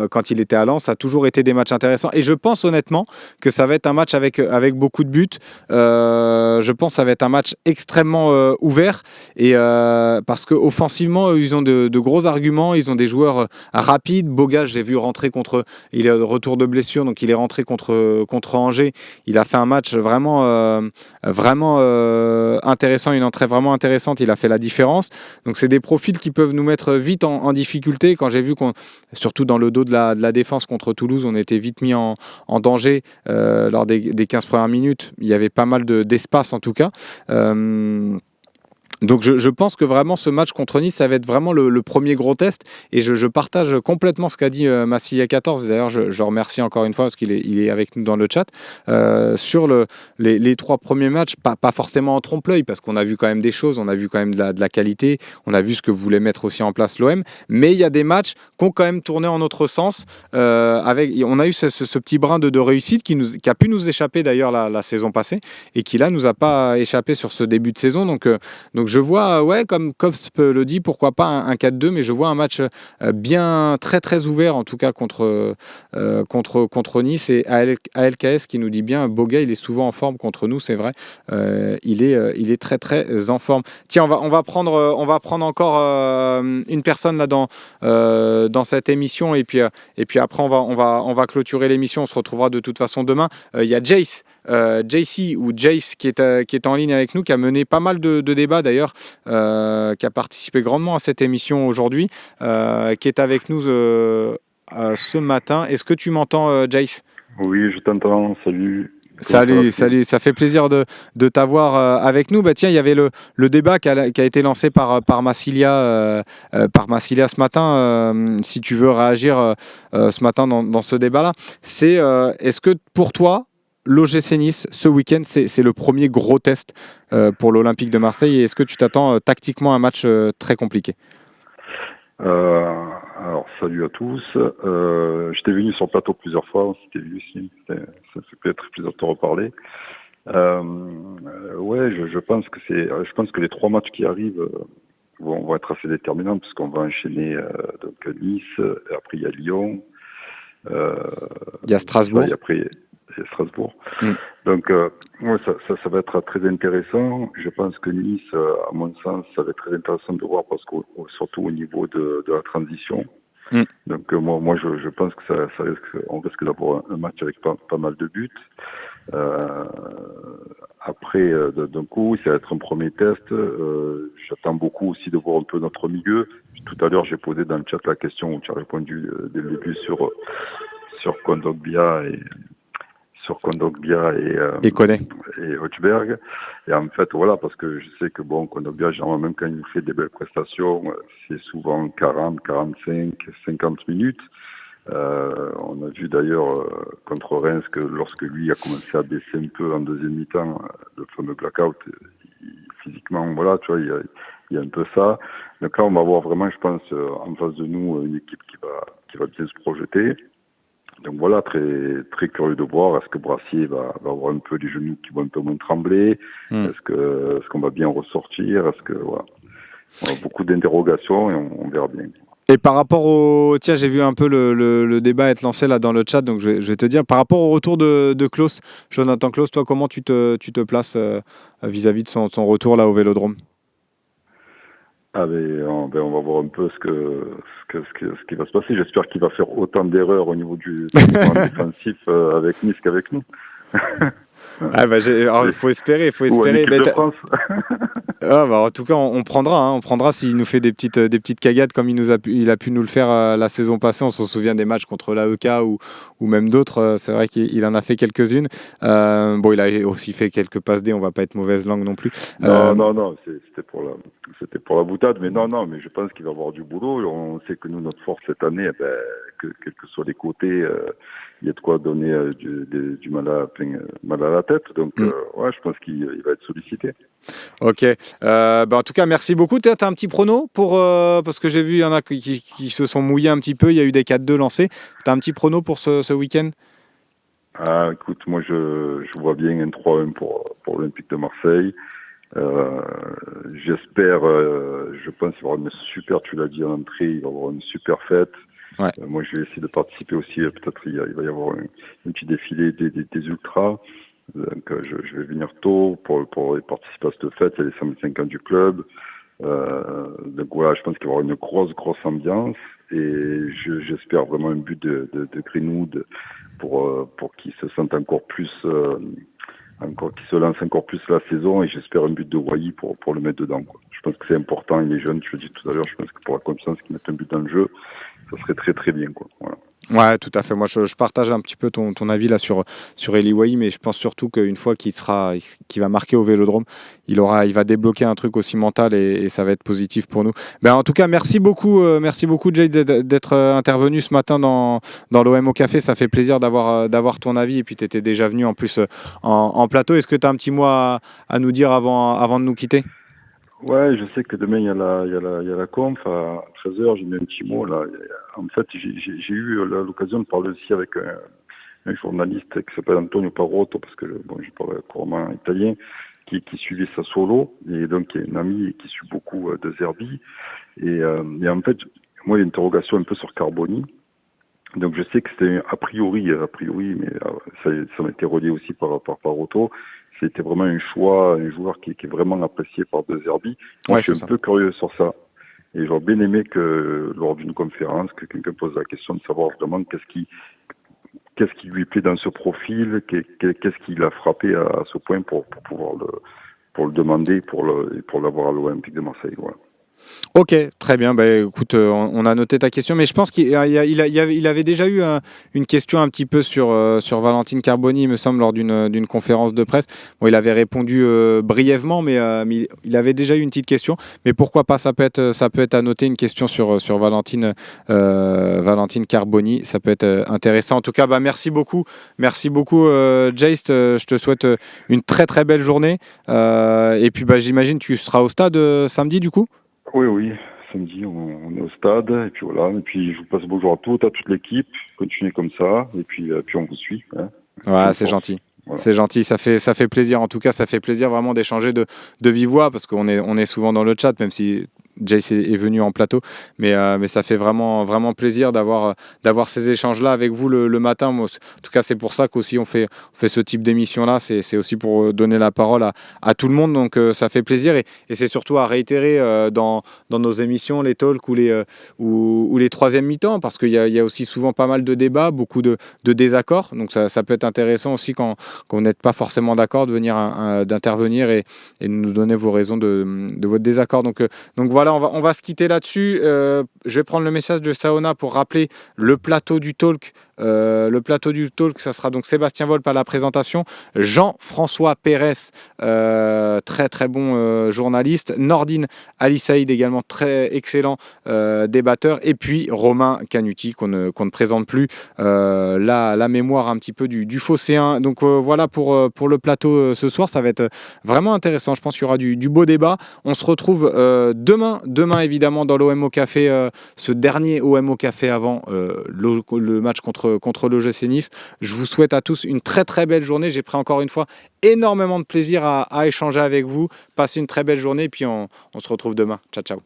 quand il était à Lens, ça a toujours été des matchs intéressants. Et je pense honnêtement que ça va être un match avec beaucoup de buts. Je pense que ça va être un match extrêmement ouvert. Et parce qu'offensivement, ils ont de gros arguments. Ils ont des joueurs rapides. Boga, j'ai vu rentrer il est de retour de blessure, donc il est rentré contre Angers. Il a fait un match vraiment intéressant, une entrée vraiment intéressante. Il a fait la différence. Donc c'est des profils qui peuvent nous mettre vite en difficulté. Quand j'ai vu surtout dans le dos de la défense contre Toulouse, on était vite mis en danger lors des 15 premières minutes. Il y avait pas mal d'espace en tout cas. Donc je pense que vraiment ce match contre Nice, ça va être vraiment le premier gros test et je partage complètement ce qu'a dit Massilia 14. D'ailleurs, je remercie encore une fois parce qu'il est avec nous dans le chat sur les 3 premiers matchs, pas forcément en trompe-l'œil parce qu'on a vu quand même des choses, on a vu quand même de la qualité, on a vu ce que voulait mettre aussi en place l'OM, mais il y a des matchs qui ont quand même tourné en notre sens. On a eu ce petit brin de réussite qui a pu nous échapper d'ailleurs la saison passée et qui là nous a pas échappé sur ce début de saison. Donc Donc je vois, comme Kops le dit, pourquoi pas un 4-2, mais je vois un match bien très très ouvert en tout cas contre Nice. Et ALKS qui nous dit bien, Boga il est souvent en forme contre nous, c'est vrai. Il est très très en forme. Tiens, on va prendre encore une personne là dans cette émission et puis après on va clôturer l'émission. On se retrouvera de toute façon demain. Il y a Jace. JC ou Jace qui est en ligne avec nous, qui a mené pas mal de débats d'ailleurs, qui a participé grandement à cette émission aujourd'hui, qui est avec nous ce matin. Est-ce que tu m'entends, Jace ? Oui, je t'entends. Salut. Salut, ça fait plaisir de t'avoir avec nous. Bah tiens, il y avait le débat qui a été lancé par Massilia ce matin. Si tu veux réagir ce matin dans ce débat-là, c'est est-ce que pour toi, l'OGC Nice, ce week-end, c'est le premier gros test pour l'Olympique de Marseille. Et est-ce que tu t'attends tactiquement à un match très compliqué ? Alors, salut à tous. J'étais venu sur le plateau plusieurs fois. On s'était vu ici. Ça fait peut-être plaisir de te reparler. Je pense que les 3 matchs qui arrivent vont être assez déterminants puisqu'on va enchaîner donc Nice. Et après, il y a Lyon. Il y a Strasbourg. Et après, c'est Strasbourg. Mm. Donc, ça va être très intéressant. Je pense que Nice, à mon sens, ça va être très intéressant de voir parce que surtout au niveau de la transition. Mm. Donc, moi, je pense que on risque d'avoir un match avec pas mal de buts. Après, d'un coup, ça va être un premier test. J'attends beaucoup aussi de voir un peu notre milieu. Tout à l'heure, j'ai posé dans le chat la question où tu as répondu dès le début sur Kondogbia et Koné. Et Hochberg. Et en fait, voilà, parce que je sais que Kondogbia, généralement, même quand il nous fait des belles prestations, c'est souvent 40, 45, 50 minutes. On a vu d'ailleurs contre Reims que lorsque lui a commencé à baisser un peu en deuxième mi-temps, le fameux blackout, physiquement, voilà, tu vois, il y a un peu ça. Donc là, on va avoir vraiment, je pense, en face de nous, une équipe qui va bien se projeter. Donc voilà, très très curieux de voir. Est-ce que Brassier va avoir un peu les genoux qui vont un peu moins trembler? Est-ce qu'on va bien ressortir? Est-ce que voilà, on a beaucoup d'interrogations et on verra bien. Et par rapport tiens, j'ai vu un peu le débat être lancé là dans le chat, donc je vais te dire, par rapport au retour de Klaus, Jonathan Klaus, toi, comment tu te places vis-à-vis de son retour là au Vélodrome? On va voir un peu ce qui va se passer. J'espère qu'il va faire autant d'erreurs au niveau du défensif avec Nice qu'avec nous. Il faut espérer. Ou en équipe de France. En tout cas, on prendra s'il nous fait des petites cagades comme il a pu nous le faire la saison passée. On se souvient des matchs contre l'AEK ou même d'autres. C'est vrai qu'il en a fait quelques-unes. Il a aussi fait quelques passes D. On va pas être mauvaise langue non plus. Non, c'était pour la boutade, mais mais je pense qu'il va avoir du boulot. On sait que nous, notre force cette année, quels que soient les côtés, il y a de quoi donner du mal à la tête. Donc, je pense qu'il va être sollicité. Ok. En tout cas, merci beaucoup. Tu as un petit prono parce que j'ai vu, il y en a qui se sont mouillés un petit peu. Il y a eu des 4-2 lancés. Tu as un petit prono pour ce week-end? Écoute, moi, je vois bien un 3-1 pour l'Olympique de Marseille. J'espère, je pense qu'il va y avoir une super, tu l'as dit en entrée, il va y avoir une super fête. Ouais. Moi, je vais essayer de participer aussi. Peut-être il va y avoir un petit défilé des ultras. Donc, je vais venir tôt pour participer à cette fête. Il y a les 125 ans du club. Donc voilà, je pense qu'il va y avoir une grosse ambiance. Et j'espère vraiment un but de Greenwood pour qu'il se sente encore plus, qu'il se lance encore plus la saison. Et j'espère un but de Wai pour le mettre dedans, quoi. Je pense que c'est important. Il est jeune, je le dis tout à l'heure. Je pense que pour la confiance qu'il mette un but dans le jeu, ça serait très très bien, quoi. Voilà. Ouais, tout à fait. Moi, je partage un petit peu ton avis là sur Eli Wahi, mais je pense surtout qu'une fois qu'il va marquer au Vélodrome, il va débloquer un truc aussi mental et ça va être positif pour nous. En tout cas, merci beaucoup Jay d'être intervenu ce matin dans l'OM au café. Ça fait plaisir d'avoir ton avis et puis tu étais déjà venu en plus en plateau. Est-ce que tu as un petit mot à nous dire avant de nous quitter? Ouais, je sais que demain il y a la conf à 13h. J'ai mis un petit mot là. En fait, j'ai eu l'occasion de parler aussi avec un journaliste qui s'appelle Antonio Parotto parce que je parle couramment italien qui suivait Sassuolo, et donc qui est une amie qui suit beaucoup De Zerbi. Et en fait, moi, il y a une interrogation un peu sur Carboni. Donc je sais que c'était a priori, mais ça m'a été relié aussi par Otto. C'était vraiment un joueur qui est vraiment apprécié par De Zerbi. Moi, je suis un peu curieux sur ça. Et j'aurais bien aimé que lors d'une conférence, que quelqu'un pose la question de savoir vraiment qu'est-ce qui lui plaît dans ce profil, qu'est-ce qui l'a frappé à ce point pour pouvoir le demander, pour l'avoir à l'Olympique de Marseille. Voilà. Ok, très bien. Bah, écoute, on a noté ta question, mais je pense qu'il avait déjà eu une question un petit peu sur Valentine Carboni, il me semble, lors d'une conférence de presse. Bon, il avait répondu brièvement, mais il avait déjà eu une petite question. Mais pourquoi pas, ça peut être à noter une question sur Valentine Carboni. Ça peut être intéressant. En tout cas, bah, merci beaucoup, Jace. Je te souhaite une très très belle journée. Et puis, bah, j'imagine tu seras au stade samedi, du coup. Oui, samedi on est au stade, et puis voilà, et puis je vous passe bonjour à toute l'équipe, continuez comme ça, et puis on vous suit. Hein. Ouais, c'est gentil. Voilà. C'est gentil, ça fait plaisir. En tout cas, ça fait plaisir vraiment d'échanger de vive voix, parce qu'on est souvent dans le chat, même si Jace est venu en plateau, mais ça fait vraiment plaisir d'avoir ces échanges-là avec vous le matin. Moi, en tout cas, c'est pour ça qu'aussi on fait ce type d'émission-là. C'est aussi pour donner la parole à tout le monde, donc ça fait plaisir, et c'est surtout à réitérer dans nos émissions, les talks ou les troisièmes mi-temps, parce qu'il y a aussi souvent pas mal de débats, beaucoup de désaccords, donc ça peut être intéressant aussi quand vous n'êtes pas forcément d'accord, de venir d'intervenir et de nous donner vos raisons de votre désaccord. Donc voilà, on va se quitter là-dessus. Je vais prendre le message de Saona pour rappeler le plateau du talk. Ça sera donc Sébastien Volpe à la présentation, Jean-François Pérez, très très bon journaliste, Nordine Ali Saïd également très excellent débatteur, et puis Romain Canuti qu'on ne présente plus, la mémoire un petit peu du phocéen. Donc voilà pour le plateau ce soir, ça va être vraiment intéressant. Je pense qu'il y aura du beau débat. On se retrouve demain évidemment dans l'OMO Café, ce dernier OMO Café avant le match contre l'OGC Nice. Je vous souhaite à tous une très très belle journée. J'ai pris encore une fois énormément de plaisir à échanger avec vous. Passez une très belle journée, et puis on se retrouve demain. Ciao.